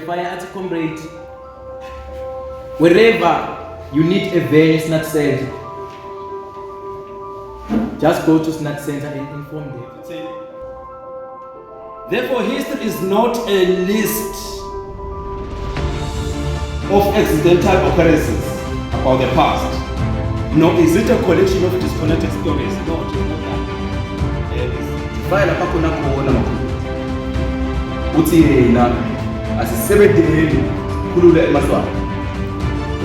Njefire at Comrade. Wherever you need a van, Snat Center, just go to Snat Center and inform them. Therefore, history is not a list of accidental occurrences about the past. Nor is it a collection of disconnected stories. No, it's not that. File lapha khona khona uthi yena asisebenzeni khulula emaswahili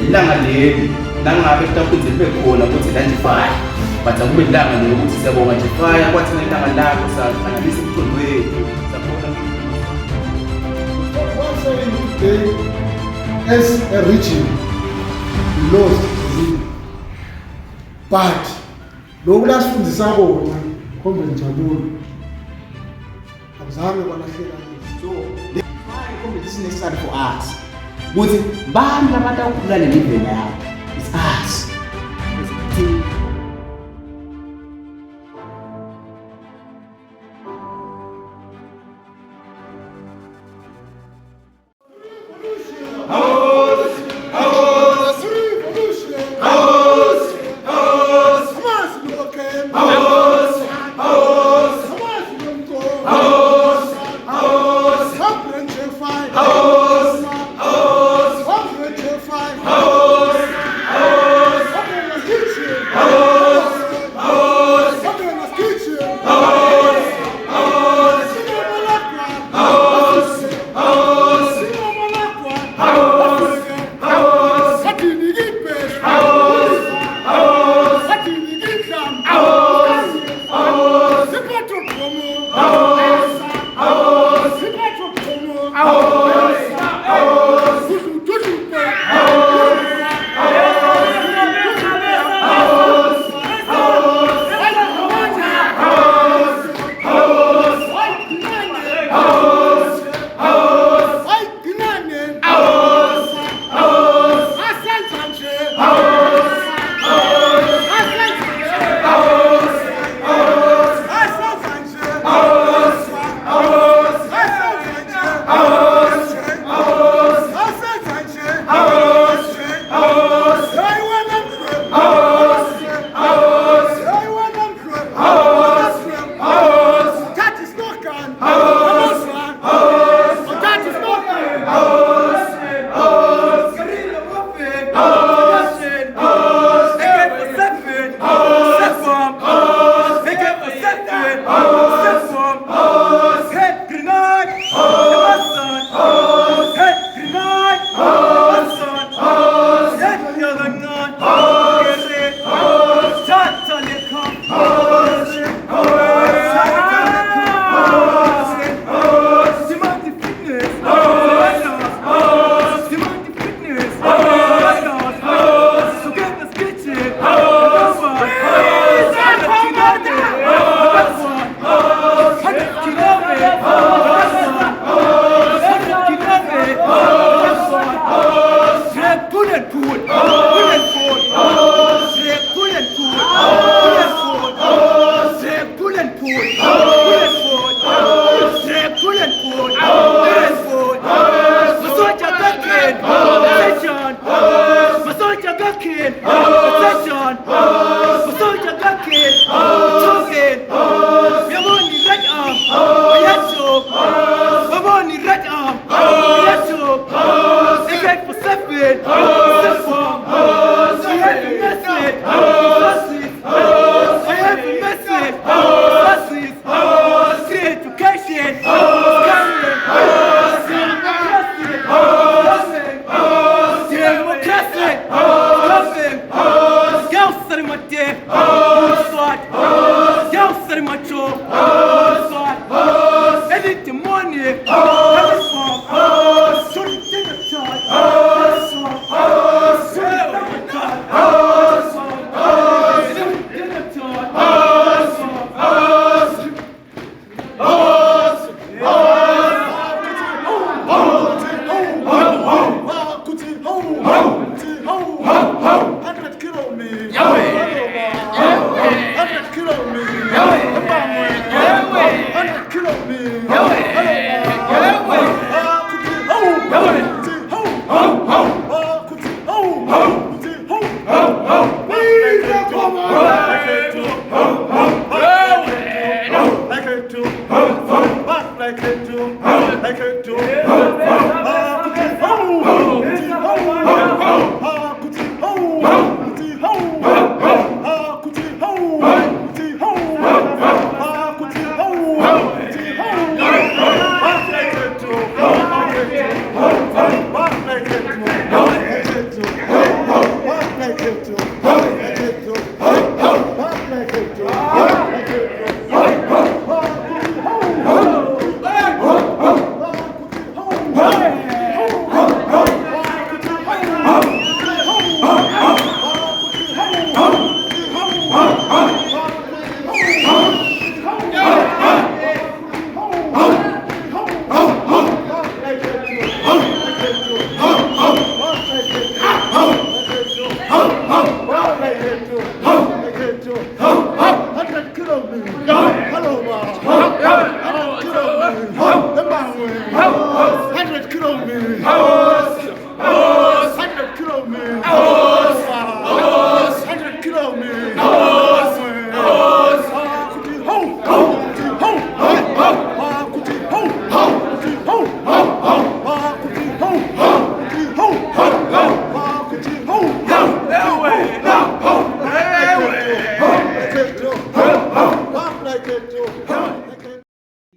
ilanga leli nangabe takuthi bekhona ukuthi Njefire but akube ilanga lelo ukuthi siyabonga Njefire kwathi nelanga lakho sanganisa umthondo wethu sabona as a region we lost Zulu but lokhu lasifundisa kona Comrade Njambulo akuzange kwalahleka so the competition is necessary for us ukuthi bani abantu abakhulula le level yabo it's us as a team.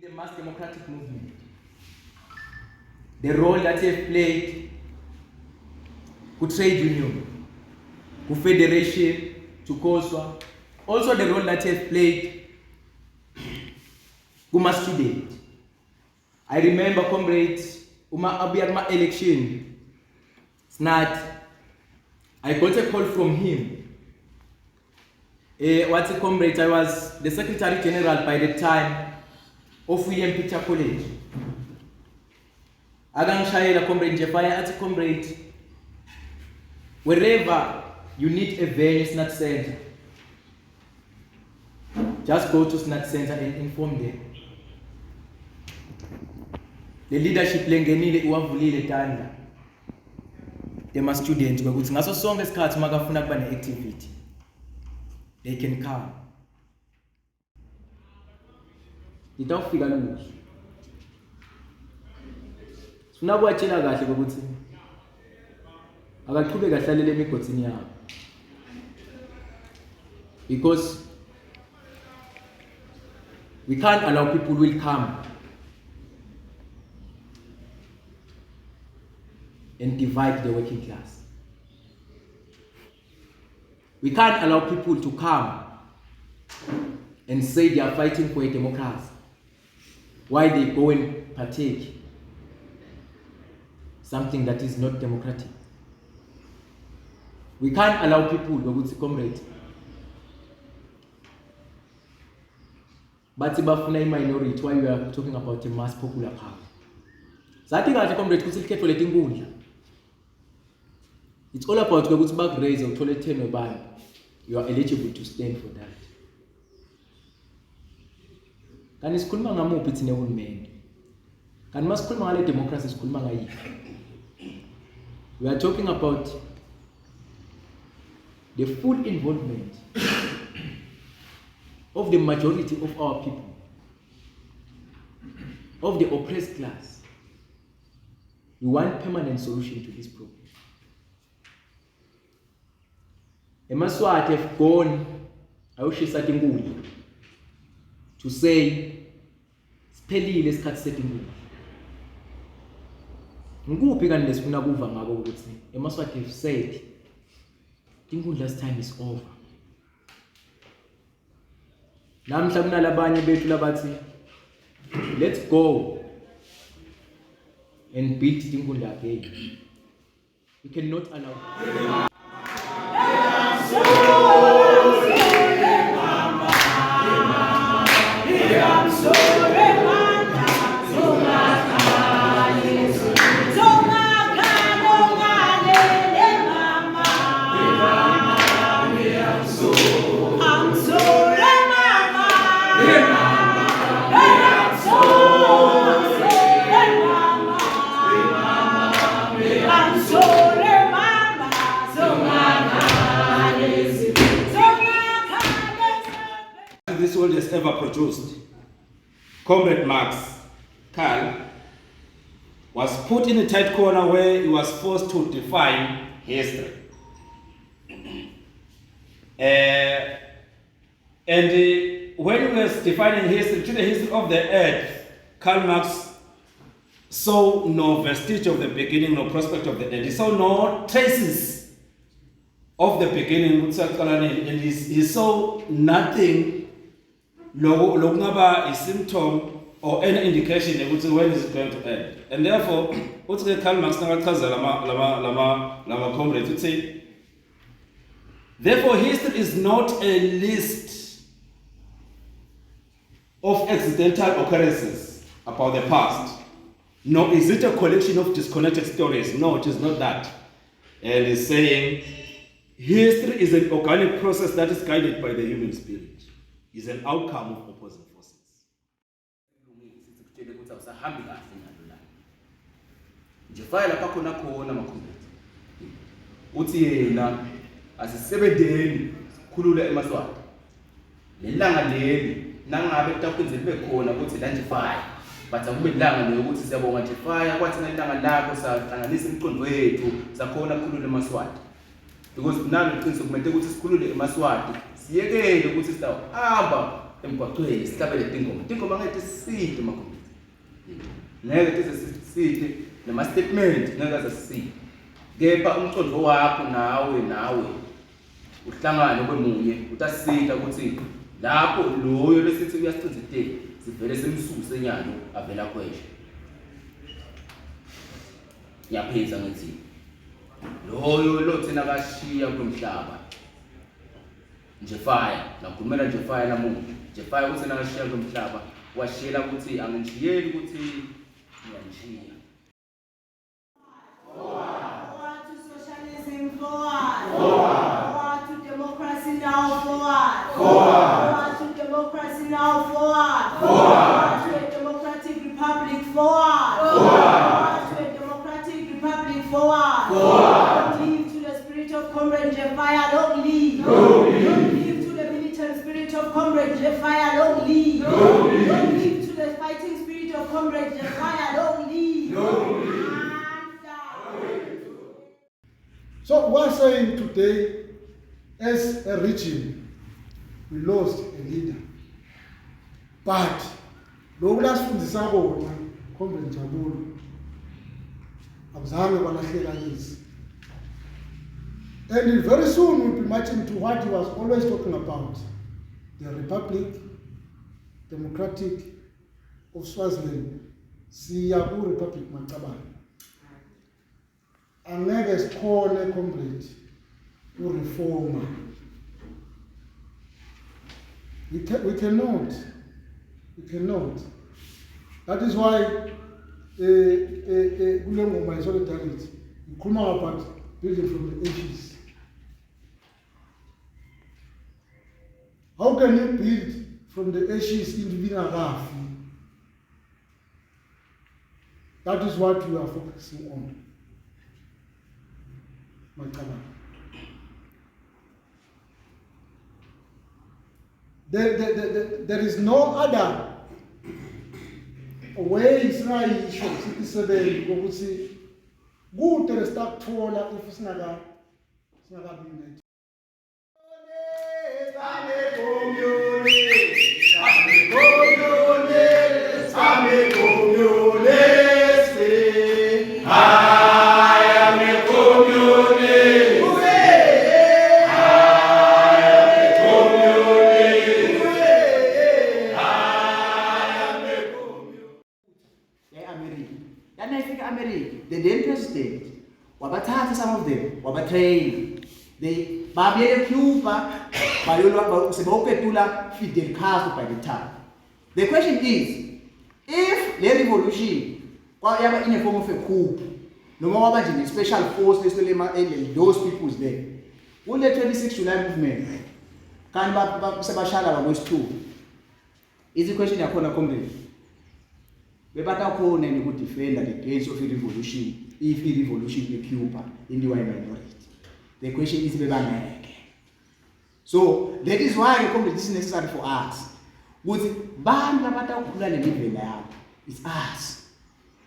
The mass democratic movement, the role that they have played to trade union, to federation, to COSWA, also the role that they have played to mass student. I remember comrades, my election, snat, I got a call from him. What's a comrade? I was the Secretary General by the time of William Picture College. Agangshayela Comrade Njefire at comrade. Wherever you need a venue snack center, just go to snack center and inform them. The leadership lengenile uwavulile tanda. They students ukuthi ngaso sonke isikhathi makafuna kuba ne-activity, they can come. Ngitawufika lula. Sifuna kuwatshela kahle ukuthi akaqhubeke ahlalele emigodini yabo. Because we can't allow people who will come and divide the working class. We can't allow people to come and say they are fighting for a democracy while they go and partake something that is not democratic. We can't allow people to comrade. But bafuna a minority while we are talking about a mass popular power. So I think that comrade it's all about ukuthi bagraze uthole 10 obani. You are eligible to stand for that. Kanti sikhuluma ngamuphi thina uhulumeni? Kanti masikhuluma ngale democracy sikhuluma ngayiphi? We are talking about the full involvement of the majority of our people, of the oppressed class. We want permanent solution to this problem. Emaswati have gone to say siphelile isikhathi setinguli. Ngikuphi kanti lesifuna kuva ngako ukuthi emaswati have said tingudla's time is over. Namhla kunalabanye bethu labathi let's go and build tingudla again. We cannot allow this world has ever produced. Comrade Marx Carl, was put in a tight corner where he was forced to define history. When he was defining history, to the history of the earth, Karl Marx saw no vestige of the beginning, no prospect of the end. He saw no traces of the beginning, and he saw nothing, a symptom or any indication when is it going to end. And therefore, what's the Karl Marx lama comrades would say, therefore history is not a list of accidental occurrences about the past, nor is it a collection of disconnected stories. No, it is not that. And he's saying history is an organic process that is guided by the human spirit. It's an outcome of opposing forces. Njefire lapha khona makhomrade uthi yena asisebenzeni khulula emaswati lelanga leli nangabe takwenzele bekhona ukuthi la Njefire but akube ilanga lokuthi siyabonga Njefire kwathi nelanga lakho sahlanganisa imiqondo wethu sakhona khulula emaswati, because nalo iqiniso kumele ukuthi sikhulule emaswati siyekele ukuthi sihamba emgwaqweni sihlabele tingoma ngeke siside makhomrade, ngeke siside nema statement ngeke siside, kepha umqondo wakho nawe uhlangane kwemunye utasida ukuthi lapho loyo lesithi uyasicindezela sivele semsuse enyalo avela kweshe yapheza ngithi loyo lothina kashiya kwemhlaba Njefire nakhulumela Njefire namuntu Njefire uthi nakashiya kwemhlaba washela ukuthi angishiyeli ukuthi ngiyanishiya. Forward to socialism, forward to democracy now, forward to democracy now, forward to a democratic republic, forward to a democratic republic, forward. Don't live to the spirit of Comrade Njefire, don't live. Don't live to the militant spirit of Comrade Njefire, don't live. Don't live to the fighting spirit of Comrade Njefire, don't live. So we're saying today, as a regime, we lost a leader. But lo kulasifundisa kona Comrade Njabulu akuzange kwalahlekanisa. And very soon we'll be marching to what he was always talking about, the Republic Democratic of Swaziland. Siya ku Republic Macabane. Angeke sikhone comrade ureforma. We cannot. That is why kule ngoma solidarity ikhuluma about building from the ashes. How can you build from the ashes into being a rafi? That is what we are focusing on. There is no other way isingayisho sikisebenzi ukuthi kude start-thola if singakabi net. The then president, wabathatha some of them, wabatrain. They babiyele Cuba, sebawupetula Fidel Castro by the time. The question is, if the revolution yaba in a form of a coup, no more about the special force, those people there, will the 26 July movement can Sebashala was true? Is the question you're comrade? We better call and would defend the gates of a revolution if a revolution in Cuba in the white minority. The question is Bebaneg. So that is why this is necessary for us. With Banda Bata Kula and live it's us.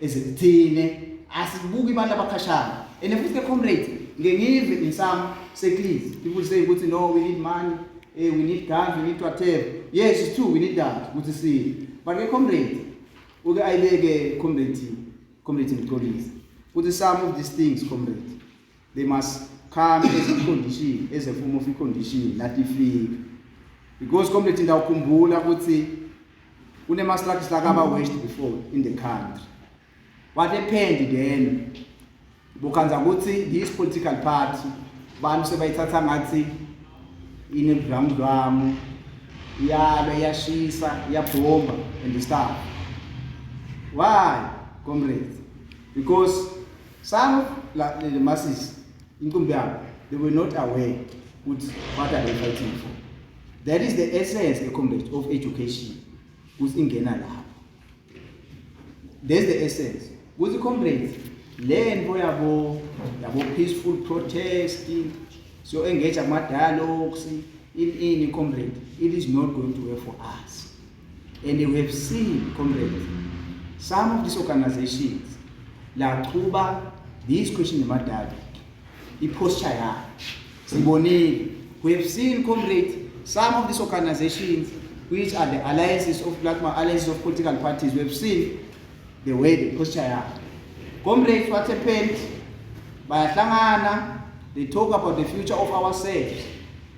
Ezithine asibuki abantu abakhashana. And if the comrade ngengive in some circles people say no, we need money, we need guns, we need whatever. Yes, it's true, we need that. Good to see. But the comrade, okay, I beg comrade police. With some of these things, comrade, they must come as a condition, as a form of a condition, not if because comrade in the Kumbula would say, we must like waste before in the country. What happened then? Bukanza ukuthi this political party bantu sebayithatha ngathi inedrum yabe yashisa yabhomba and stuff. Why, comrades? Because some of the masses in Kumbiya, they were not aware with what are they fighting for. That is the essence, the comrades, of education. Who's in Ghana? There's the essence. Who's the comrades? Learn for peaceful protesting, so engage in dialogues in comrade. It is not going to work for us. And we have seen, comrade, some of these organizations, like Cuba, these questions about dialogue, we have seen, comrade, some of these organizations, which are the alliances of political parties, we have seen the way they posture. Comrades, what happened? Bayahlangana, they talk about the future of ourselves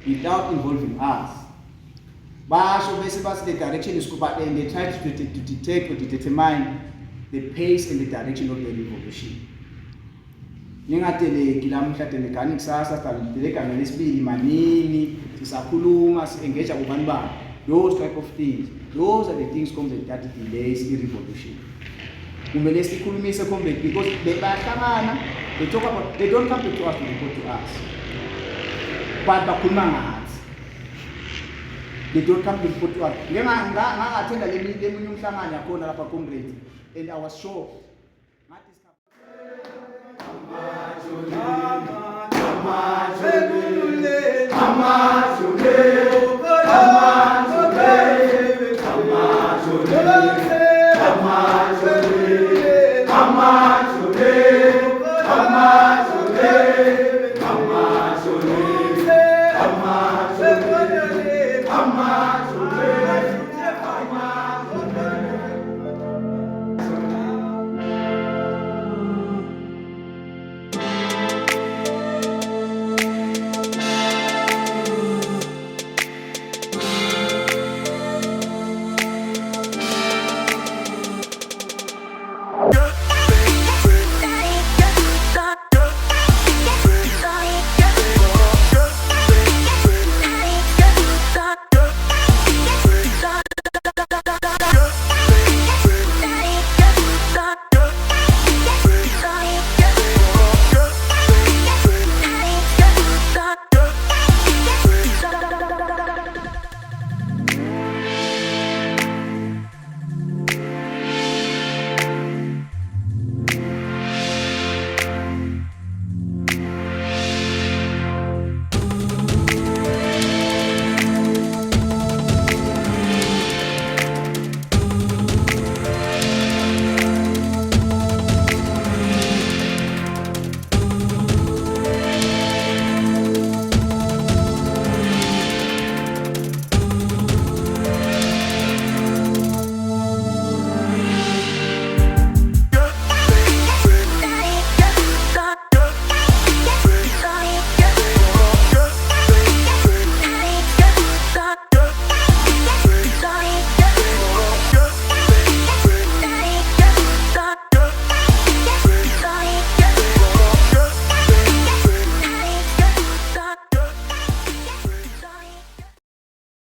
without involving us. Basho basically the direction is good, and they try to detect or to determine the pace and the direction of the revolution. Ningatele kilamhla telekani kusasa taleleka ngelesibili manini sisakhuluma engage abantu ba those type of things. Those are the things comrade that delays the revolution. Kumele sikhulumise comrade because they talk about, they don't come to us to report to us. But bakhuluma ngathi. They don't come to report to us. Ngangathenda leminye umhlangano yakhona lapha comrade, and I was sure Amajule,